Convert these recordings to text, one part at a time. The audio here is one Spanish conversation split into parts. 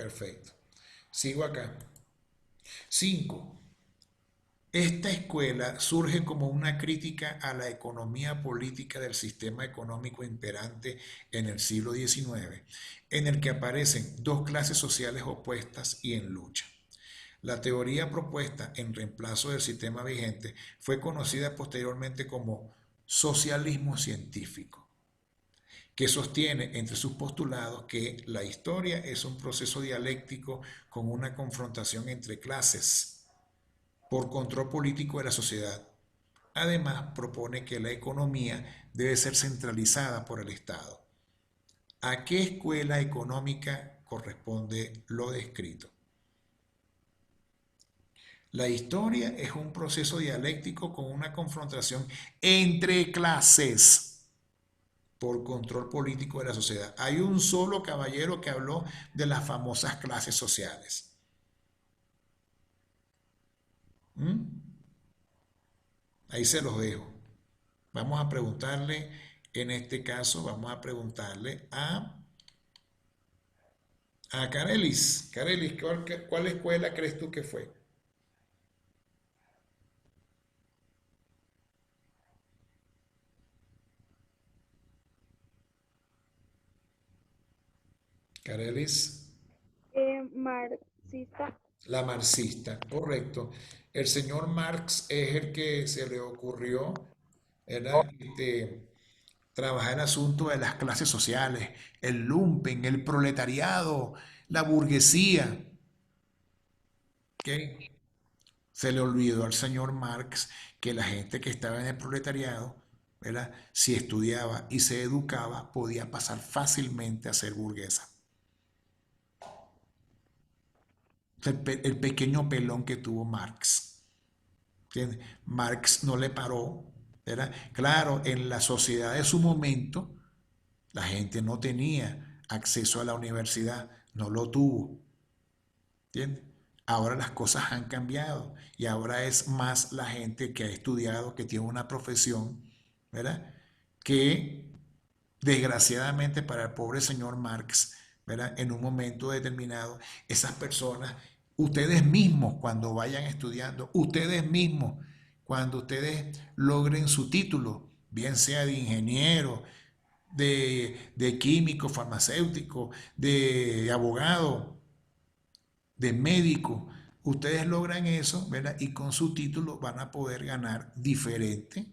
Perfecto. Sigo acá. 5. Esta escuela surge como una crítica a la economía política del sistema económico imperante en el siglo XIX, en el que aparecen dos clases sociales opuestas y en lucha. La teoría propuesta en reemplazo del sistema vigente fue conocida posteriormente como socialismo científico, que sostiene entre sus postulados que la historia es un proceso dialéctico con una confrontación entre clases por control político de la sociedad. Además, propone que la economía debe ser centralizada por el Estado. ¿A qué escuela económica corresponde lo descrito? La historia es un proceso dialéctico con una confrontación entre clases por control político de la sociedad. Hay un solo caballero que habló de las famosas clases sociales. ¿Mm? Ahí se los dejo. Vamos a preguntarle, en este caso, vamos a preguntarle a Carelis. Carelis, ¿cuál escuela crees tú que fue? Carelis, Marxista. la marxista, correcto. El señor Marx es el que se le ocurrió, ¿verdad? Trabajar el asunto de las clases sociales, el lumpen, el proletariado, la burguesía. ¿Ok? Se le olvidó al señor Marx que la gente que estaba en el proletariado, ¿verdad? Si estudiaba y se educaba, podía pasar fácilmente a ser burguesa. El pequeño pelón que tuvo Marx. ¿Entiendes? Marx no le paró, ¿verdad? Claro, en la sociedad de su momento, la gente no tenía acceso a la universidad, no lo tuvo. ¿Entiendes? Ahora las cosas han cambiado y ahora es más la gente que ha estudiado, que tiene una profesión, ¿verdad? Que desgraciadamente para el pobre señor Marx, ¿verdad? En un momento determinado, esas personas, ustedes mismos cuando vayan estudiando, ustedes mismos cuando ustedes logren su título, bien sea de ingeniero, de químico, farmacéutico, de abogado, de médico, ustedes logran eso, ¿verdad? Y con su título van a poder ganar diferente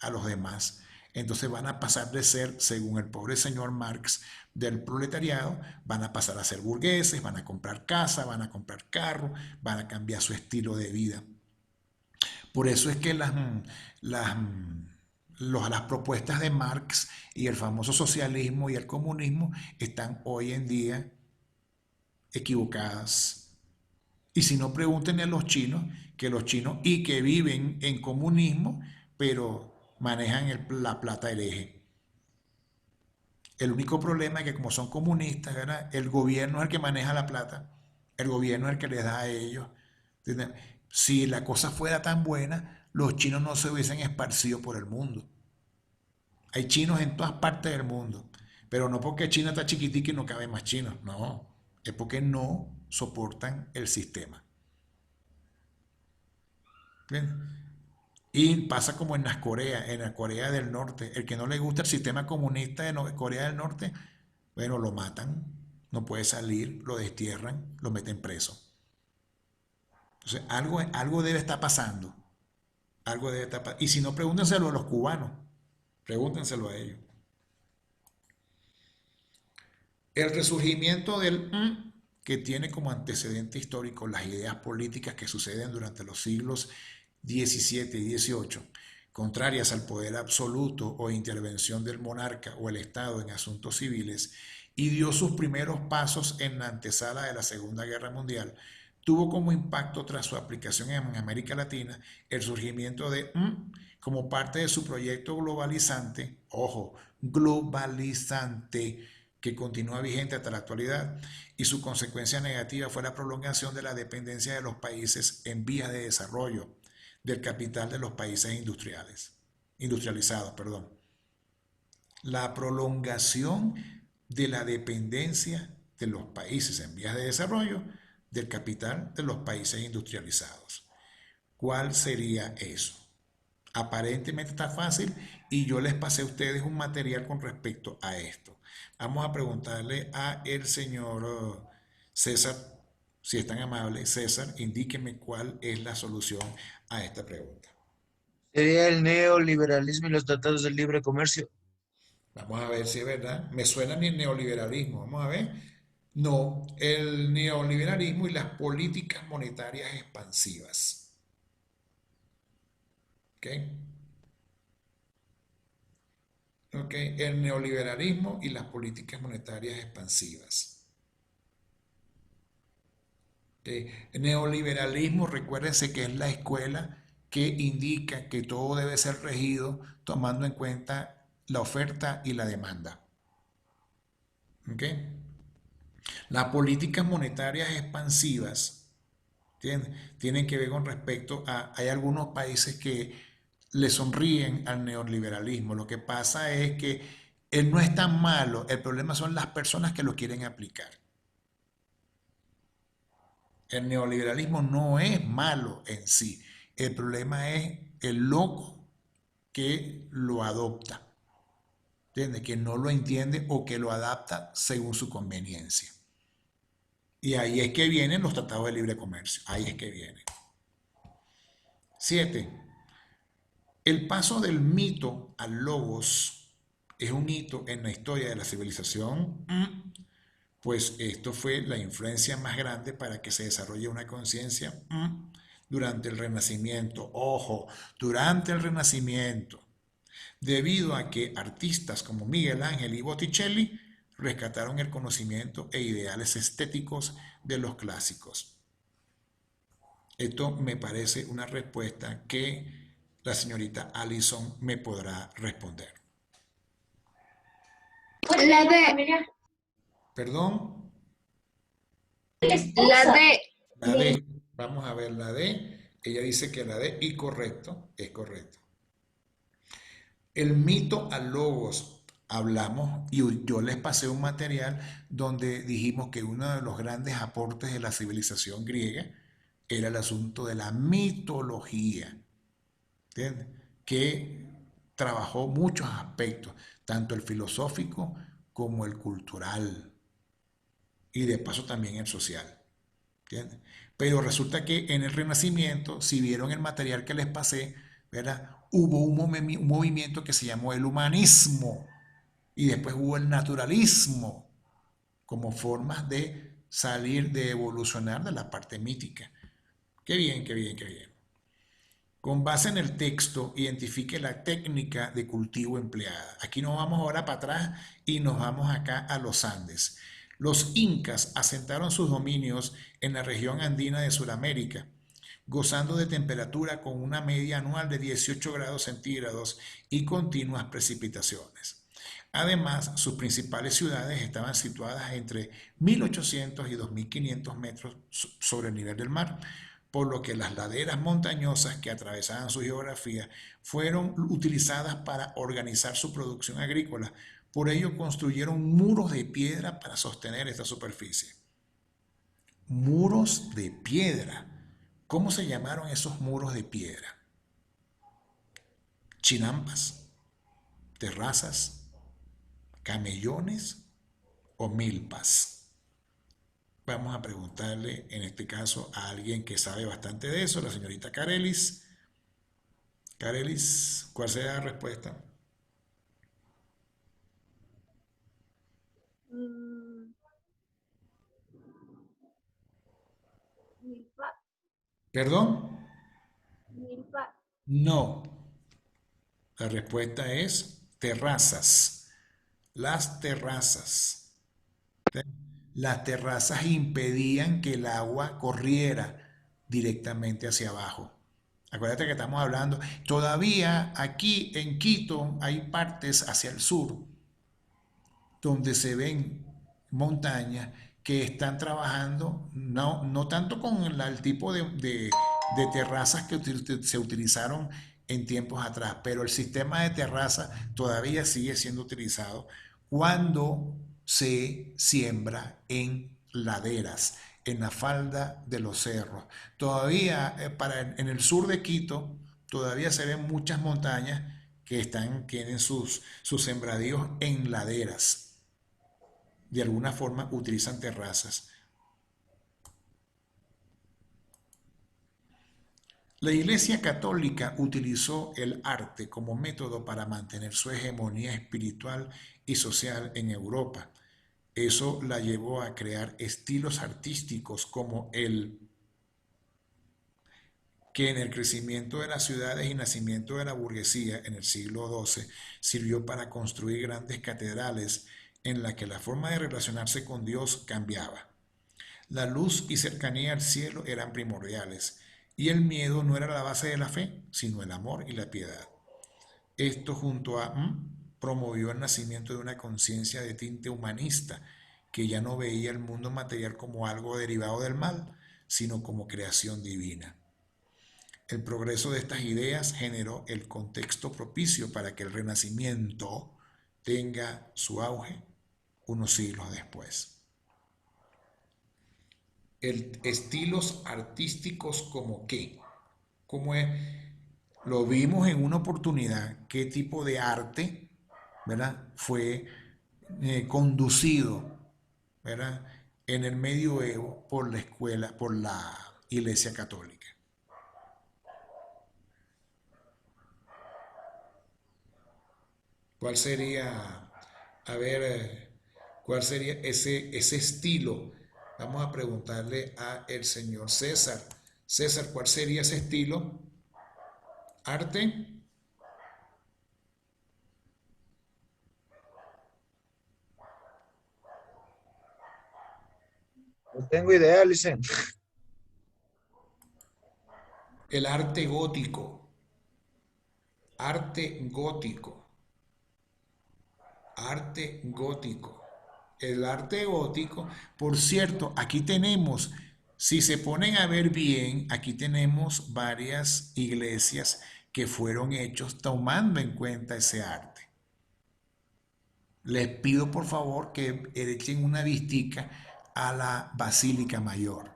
a los demás. Entonces van a pasar de ser, según el pobre señor Marx, del proletariado, van a pasar a ser burgueses, van a comprar casa, van a comprar carro, van a cambiar su estilo de vida. Por eso es que las, las propuestas de Marx y el famoso socialismo y el comunismo están hoy en día equivocadas. Y si no, pregúntenle a los chinos, que los chinos y que viven en comunismo, pero manejan la plata del eje. El único problema es que como son comunistas, ¿verdad? El gobierno es el que maneja la plata, el gobierno es el que les da a ellos. Si la cosa fuera tan buena, los chinos no se hubiesen esparcido por el mundo. Hay chinos en todas partes del mundo, pero no porque China está chiquitica y no cabe más chinos, no, es porque no soportan el sistema. ¿Bien? Y pasa como en la Corea del Norte. El que no le gusta el sistema comunista de Corea del Norte, bueno, lo matan, no puede salir, lo destierran, lo meten preso. Entonces, algo debe estar pasando. Algo debe estar pasando. Y si no, pregúntenselo a los cubanos. Pregúntenselo a ellos. El resurgimiento del que tiene como antecedente histórico las ideas políticas que suceden durante los siglos XVII y XVIII, contrarias al poder absoluto o intervención del monarca o el Estado en asuntos civiles, y dio sus primeros pasos en la antesala de la Segunda Guerra Mundial, tuvo como impacto tras su aplicación en América Latina el surgimiento de como parte de su proyecto globalizante, ojo, globalizante, que continúa vigente hasta la actualidad, y su consecuencia negativa fue la prolongación de la dependencia de los países en vías de desarrollo del capital de los países industrializados, perdón. La prolongación de la dependencia de los países en vías de desarrollo del capital de los países industrializados. ¿Cuál sería eso? Aparentemente está fácil y yo les pasé a ustedes un material con respecto a esto. Vamos a preguntarle a el señor César, si es tan amable. César, indíqueme cuál es la solución a esta pregunta. Sería el neoliberalismo y los tratados de libre comercio. Vamos a ver si es verdad. Me suena ni el neoliberalismo. Vamos a ver. No, el neoliberalismo y las políticas monetarias expansivas. ¿Ok? ¿Ok? El neoliberalismo y las políticas monetarias expansivas. ¿Ok? El neoliberalismo, recuérdense que es la escuela que indica que todo debe ser regido tomando en cuenta la oferta y la demanda. ¿Ok? Las políticas monetarias expansivas tienen que ver con respecto a, hay algunos países que le sonríen al neoliberalismo. Lo que pasa es que él no es tan malo, el problema son las personas que lo quieren aplicar. El neoliberalismo no es malo en sí, el problema es el loco que lo adopta, ¿entiendes? Que no lo entiende o que lo adapta según su conveniencia. Y ahí es que vienen los tratados de libre comercio, ahí es que vienen. 7. El paso del mito al logos es un hito en la historia de la civilización, pues esto fue la influencia más grande para que se desarrolle una conciencia durante el Renacimiento. Ojo, durante el Renacimiento, debido a que artistas como Miguel Ángel y Botticelli rescataron el conocimiento e ideales estéticos de los clásicos. Esto me parece una respuesta que la señorita Allison me podrá responder. La D. Perdón, La D. la D. Vamos a ver la D. Ella dice que la D y correcto, es correcto. El mito al logos. Hablamos y yo les pasé un material donde dijimos que uno de los grandes aportes de la civilización griega era el asunto de la mitología. ¿Entiendes? Que trabajó muchos aspectos, tanto el filosófico como el cultural y de paso también el social. ¿Entiendes? Pero resulta que en el Renacimiento, si vieron el material que les pasé, ¿verdad? Hubo un movimiento que se llamó el humanismo y después hubo el naturalismo como formas de salir, de evolucionar de la parte mítica. Qué bien, qué bien, qué bien. Con base en el texto, identifique la técnica de cultivo empleada. Aquí nos vamos ahora para atrás y nos vamos acá a los Andes. Los incas asentaron sus dominios en la región andina de Sudamérica, gozando de temperatura con una media anual de 18 grados centígrados y continuas precipitaciones. Además, sus principales ciudades estaban situadas entre 1800 y 2500 metros sobre el nivel del mar, por lo que las laderas montañosas que atravesaban su geografía fueron utilizadas para organizar su producción agrícola. Por ello construyeron muros de piedra para sostener esta superficie. Muros de piedra. ¿Cómo se llamaron esos muros de piedra? Chinampas, terrazas, camellones o milpas. Vamos a preguntarle en este caso a alguien que sabe bastante de eso, la señorita Carelis. Carelis, ¿cuál será la respuesta? Mm, Milpa. ¿Perdón? Milpa. No. La respuesta es terrazas. Las terrazas. Las terrazas impedían que el agua corriera directamente hacia abajo. Acuérdate que estamos hablando, todavía aquí en Quito hay partes hacia el sur donde se ven montañas que están trabajando, no tanto con el tipo de terrazas que se utilizaron en tiempos atrás, pero el sistema de terraza todavía sigue siendo utilizado cuando se siembra en laderas, en la falda de los cerros. Todavía en el sur de Quito, todavía se ven muchas montañas que tienen sus sembradíos en laderas. De alguna forma utilizan terrazas. La Iglesia Católica utilizó el arte como método para mantener su hegemonía espiritual y social en Europa. Eso la llevó a crear estilos artísticos como el que en el crecimiento de las ciudades y nacimiento de la burguesía en el siglo XII sirvió para construir grandes catedrales en las que la forma de relacionarse con Dios cambiaba. La luz y cercanía al cielo eran primordiales, y el miedo no era la base de la fe, sino el amor y la piedad. Esto junto a promovió el nacimiento de una conciencia de tinte humanista, que ya no veía el mundo material como algo derivado del mal, sino como creación divina. El progreso de estas ideas generó el contexto propicio para que el Renacimiento tenga su auge unos siglos después. Estilos artísticos como qué, como lo vimos en una oportunidad, qué tipo de arte, ¿verdad?, fue conducido, ¿verdad?, en el medioevo por la escuela, por la Iglesia Católica. ¿Cuál sería, a ver, cuál sería ese estilo? Vamos a preguntarle a el señor César. César, ¿cuál sería ese estilo? ¿Arte? No tengo idea, Licen. El arte gótico. Arte gótico. Arte gótico. El arte gótico, por cierto, aquí tenemos, si se ponen a ver bien, aquí tenemos varias iglesias que fueron hechos tomando en cuenta ese arte. Les pido por favor que echen una vistica a la Basílica Mayor,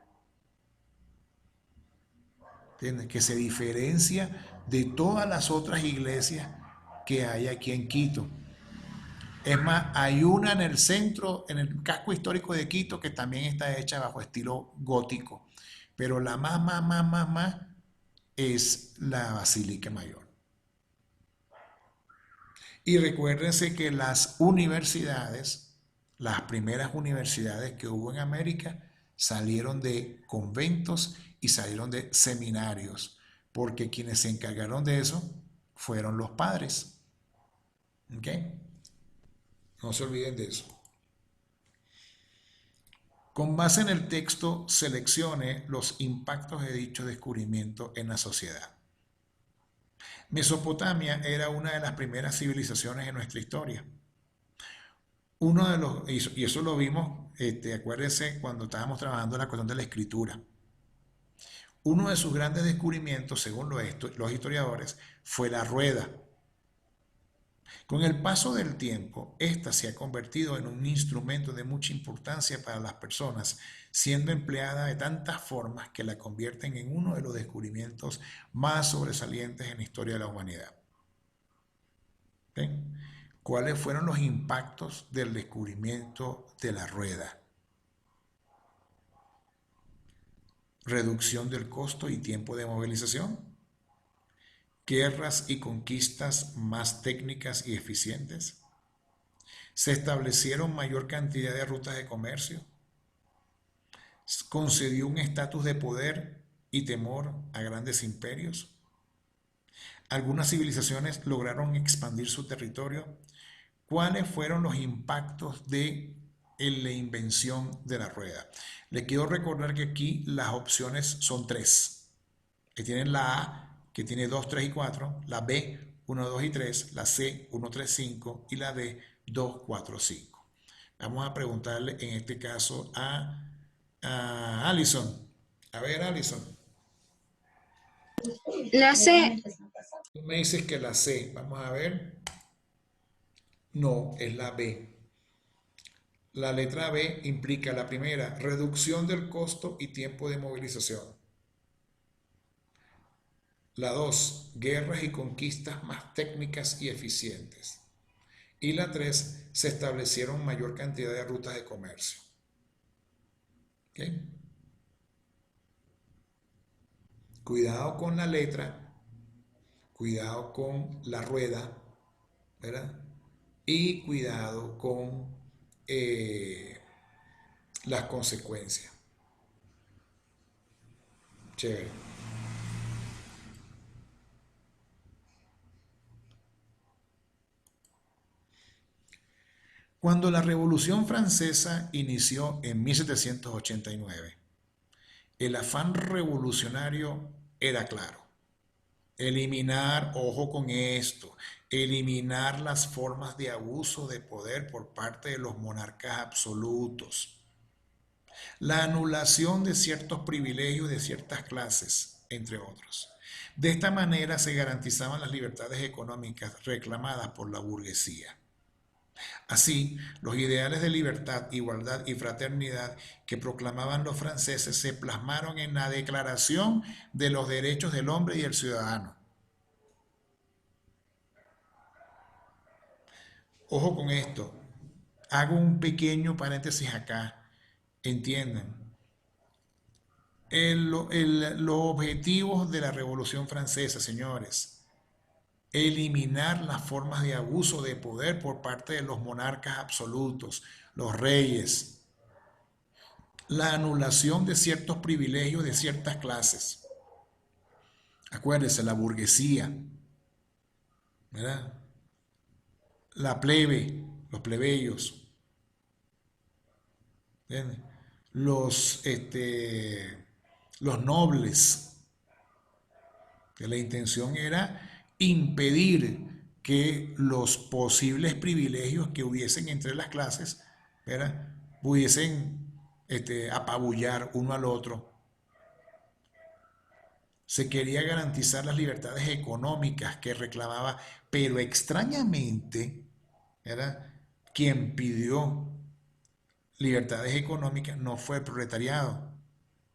¿entiendes?, que se diferencia de todas las otras iglesias que hay aquí en Quito. Es más, hay una en el centro, en el casco histórico de Quito, que también está hecha bajo estilo gótico. Pero la más es la Basílica Mayor. Y recuérdense que las universidades, las primeras universidades que hubo en América, salieron de conventos y salieron de seminarios, porque quienes se encargaron de eso fueron los padres. ¿Ok? No se olviden de eso. Con base en el texto, seleccione los impactos de dicho descubrimiento en la sociedad. Mesopotamia era una de las primeras civilizaciones en nuestra historia. Y eso lo vimos, acuérdense, cuando estábamos trabajando la cuestión de la escritura. Uno de sus grandes descubrimientos, según los historiadores, fue la rueda. Con el paso del tiempo, esta se ha convertido en un instrumento de mucha importancia para las personas, siendo empleada de tantas formas que la convierten en uno de los descubrimientos más sobresalientes en la historia de la humanidad. ¿Sí? ¿Cuáles fueron los impactos del descubrimiento de la rueda? Reducción del costo y tiempo de movilización, guerras y conquistas más técnicas y eficientes, se establecieron mayor cantidad de rutas de comercio, concedió un estatus de poder y temor a grandes imperios, algunas civilizaciones lograron expandir su territorio. ¿Cuáles fueron los impactos de la invención de la rueda? Les quiero recordar que aquí las opciones son tres, que tienen la A, que tiene 2, 3 y 4, la B, 1, 2 y 3, la C, 1, 3, 5 y la D, 2, 4, 5. Vamos a preguntarle en este caso a Alison. A ver, Alison. La C. Tú me dices que la C. Vamos a ver. No, es la B. La letra B implica la primera, reducción del costo y tiempo de movilización. La 2, guerras y conquistas más técnicas y eficientes. Y la 3, se establecieron mayor cantidad de rutas de comercio. ¿Ok? Cuidado con la letra, cuidado con la rueda, ¿verdad? Y cuidado con las consecuencias. Chévere. Cuando la Revolución Francesa inició en 1789, el afán revolucionario era claro. Eliminar, ojo con esto, eliminar las formas de abuso de poder por parte de los monarcas absolutos. La anulación de ciertos privilegios de ciertas clases, entre otros. De esta manera se garantizaban las libertades económicas reclamadas por la burguesía. Así, los ideales de libertad, igualdad y fraternidad que proclamaban los franceses se plasmaron en la Declaración de los Derechos del Hombre y el Ciudadano. Ojo con esto, hago un pequeño paréntesis acá, entiendan. Los objetivos de la Revolución Francesa, señores, eliminar las formas de abuso de poder por parte de los monarcas absolutos, los reyes, la anulación de ciertos privilegios de ciertas clases. Acuérdense, la burguesía, ¿verdad? La plebe, los plebeyos, ¿entiendes? Los nobles, que la intención era impedir que los posibles privilegios que hubiesen entre las clases, ¿verdad?, pudiesen apabullar uno al otro. Se quería garantizar las libertades económicas que reclamaba, pero extrañamente, ¿verdad?, quien pidió libertades económicas no fue el proletariado,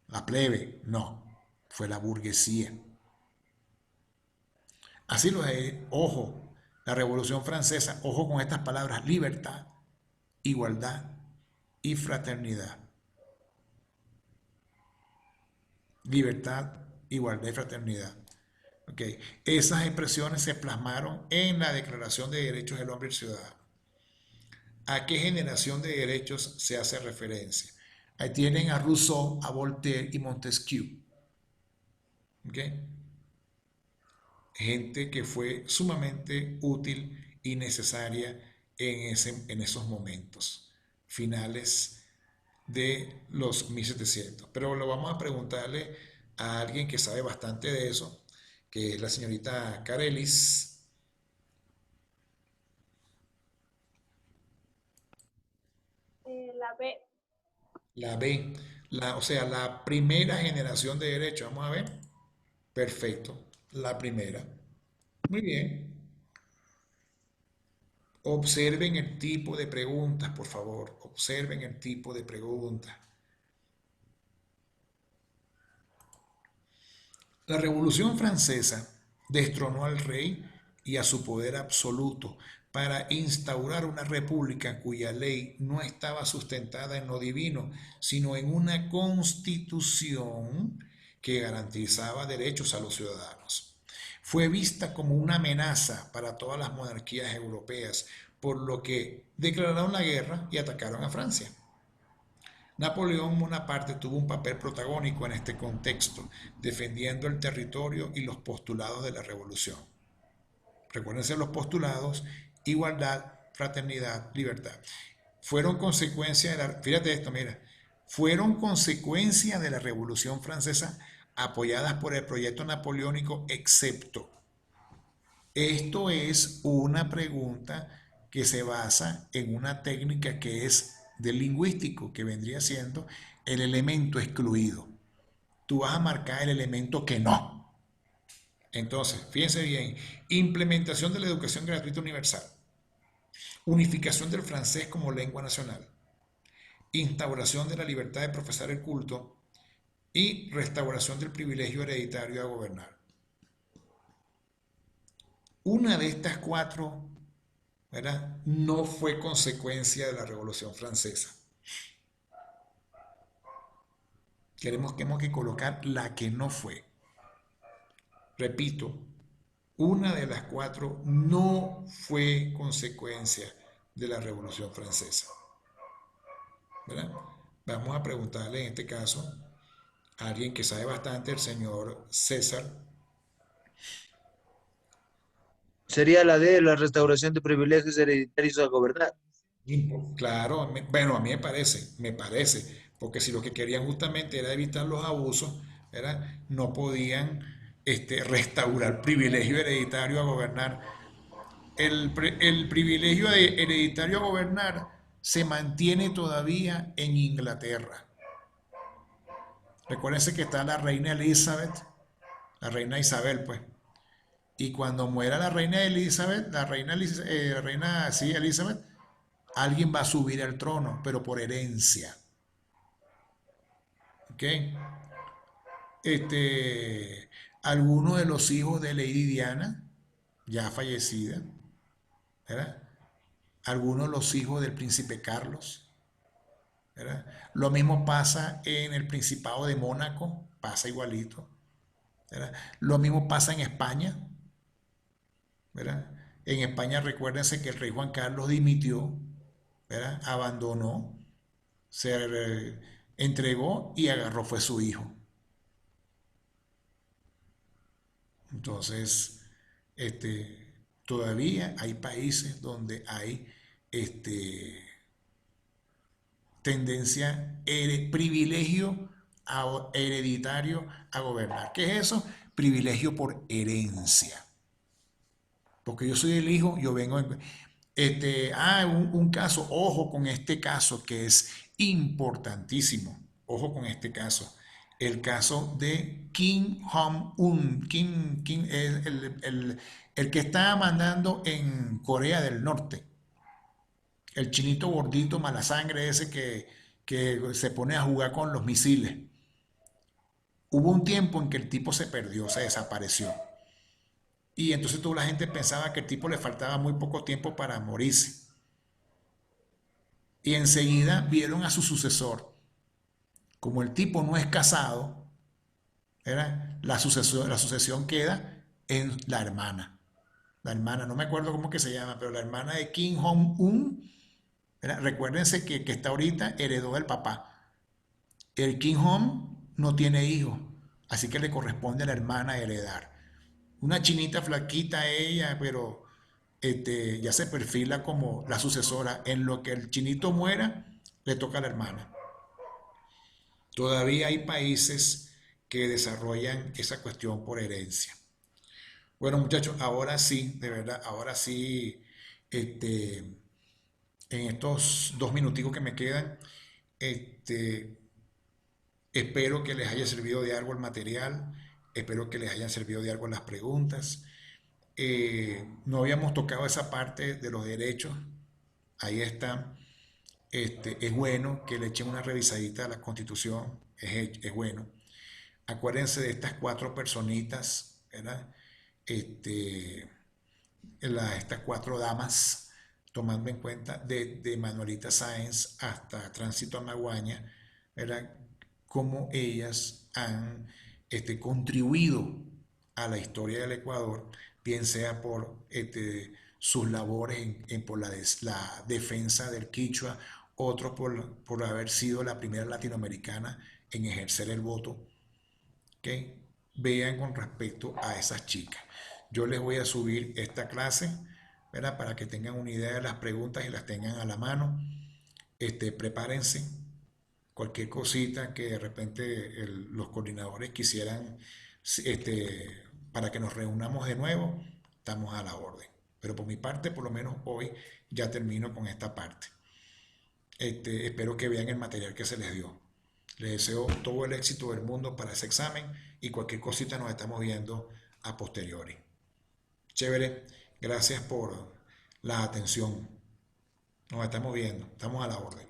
la plebe, no, fue la burguesía. Así lo es, ojo, la Revolución Francesa, ojo con estas palabras, libertad, igualdad y fraternidad. Libertad, igualdad y fraternidad. Okay. Esas expresiones se plasmaron en la Declaración de Derechos del Hombre y el Ciudadano. ¿A qué generación de derechos se hace referencia? Ahí tienen a Rousseau, a Voltaire y Montesquieu. ¿Okay? Gente que fue sumamente útil y necesaria en esos momentos, finales de los 1700. Pero lo vamos a preguntarle a alguien que sabe bastante de eso, que es la señorita Carelis. La B. La B, o sea, la primera generación de derechos. Vamos a ver. Perfecto, la primera. Muy bien. Observen el tipo de preguntas, por favor. Observen el tipo de preguntas. La Revolución Francesa destronó al rey y a su poder absoluto para instaurar una república cuya ley no estaba sustentada en lo divino, sino en una constitución que garantizaba derechos a los ciudadanos. Fue vista como una amenaza para todas las monarquías europeas, por lo que declararon la guerra y atacaron a Francia. Napoleón Bonaparte tuvo un papel protagónico en este contexto, defendiendo el territorio y los postulados de la revolución. Recuérdense los postulados: igualdad, fraternidad, libertad. Fueron consecuencia de la, fíjate esto, mira, fueron consecuencia de la Revolución Francesa apoyadas por el proyecto napoleónico, excepto. Esto es una pregunta que se basa en una técnica que es del lingüístico, que vendría siendo el elemento excluido. Tú vas a marcar el elemento que no. Entonces, fíjense bien, implementación de la educación gratuita universal, unificación del francés como lengua nacional, instauración de la libertad de profesar el culto y restauración del privilegio hereditario a gobernar. Una de estas cuatro, ¿verdad?, no fue consecuencia de la Revolución Francesa. Tenemos que colocar la que no fue. Repito, una de las cuatro no fue consecuencia de la Revolución Francesa, ¿verdad? Vamos a preguntarle en este caso a alguien que sabe bastante, el señor César. Sería la de la restauración de privilegios hereditarios a gobernar. Claro, bueno, a mí me parece, porque si lo que querían justamente era evitar los abusos, ¿verdad? No podían restaurar privilegio hereditario a gobernar. El privilegio hereditario a gobernar se mantiene todavía en Inglaterra. Recuérdense que está la reina Elizabeth, la reina Isabel, pues. Y cuando muera la reina Elizabeth, sí, Elizabeth, alguien va a subir al trono, pero por herencia. ¿Ok? Algunos de los hijos de Lady Diana, ya fallecida, ¿verdad? Algunos de los hijos del príncipe Carlos, ¿verdad? Lo mismo pasa en el Principado de Mónaco, pasa igualito, ¿verdad? Lo mismo pasa en España, ¿verdad? En España recuérdense que el rey Juan Carlos dimitió, ¿verdad? Abandonó, se entregó y agarró fue su hijo. Entonces, todavía hay países donde hay tendencia, privilegio hereditario a gobernar. ¿Qué es eso? Privilegio por herencia. Porque yo soy el hijo, yo vengo un caso, ojo con este caso que es importantísimo, ojo con este caso, el caso de Kim Jong-un. Kim es el que estaba mandando en Corea del Norte, el chinito gordito mala sangre ese que se pone a jugar con los misiles. Hubo un tiempo en que el tipo se perdió, se desapareció. Y entonces toda la gente pensaba que el tipo le faltaba muy poco tiempo para morirse. Y enseguida vieron a su sucesor. Como el tipo no es casado, la sucesión queda en la hermana. La hermana, no me acuerdo cómo que se llama, pero la hermana de Kim Jong-un, recuérdense que está ahorita heredó del papá. El Kim Jong no tiene hijos, así que le corresponde a la hermana heredar. Una chinita flaquita ella, pero ya se perfila como la sucesora. En lo que el chinito muera, le toca a la hermana. Todavía hay países que desarrollan esa cuestión por herencia. Bueno, muchachos, ahora sí, de verdad, ahora sí, en estos 2 minuticos que me quedan, este, espero que les haya servido de algo el material, espero que les hayan servido de algo las preguntas. No habíamos tocado esa parte de los derechos, ahí está. Es bueno que le echen una revisadita a la Constitución, es bueno. Acuérdense de estas cuatro personitas, ¿verdad? Este, estas cuatro damas, tomando en cuenta de Manuelita Sáenz hasta Tránsito a Maguaña, ¿verdad? Cómo ellas han contribuido a la historia del Ecuador, bien sea por sus labores por la defensa del Quichua, otros por haber sido la primera latinoamericana en ejercer el voto. ¿Okay? Vean con respecto a esas chicas. Yo les voy a subir esta clase, ¿verdad? Para que tengan una idea de las preguntas y las tengan a la mano. Prepárense. Cualquier cosita que de repente los coordinadores quisieran para que nos reunamos de nuevo, estamos a la orden. Pero por mi parte, por lo menos hoy, ya termino con esta parte. Espero que vean el material que se les dio. Les deseo todo el éxito del mundo para ese examen y cualquier cosita nos estamos viendo a posteriori. Chévere, gracias por la atención. Nos estamos viendo, estamos a la orden.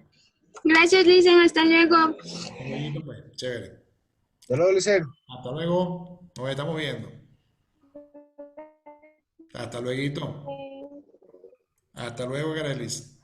Gracias, Lisen. Hasta luego. Hasta luego, pues. Chévere. Hasta luego, Licen. Hasta luego. Nos estamos viendo. Hasta luego. Hasta luego, Garelis.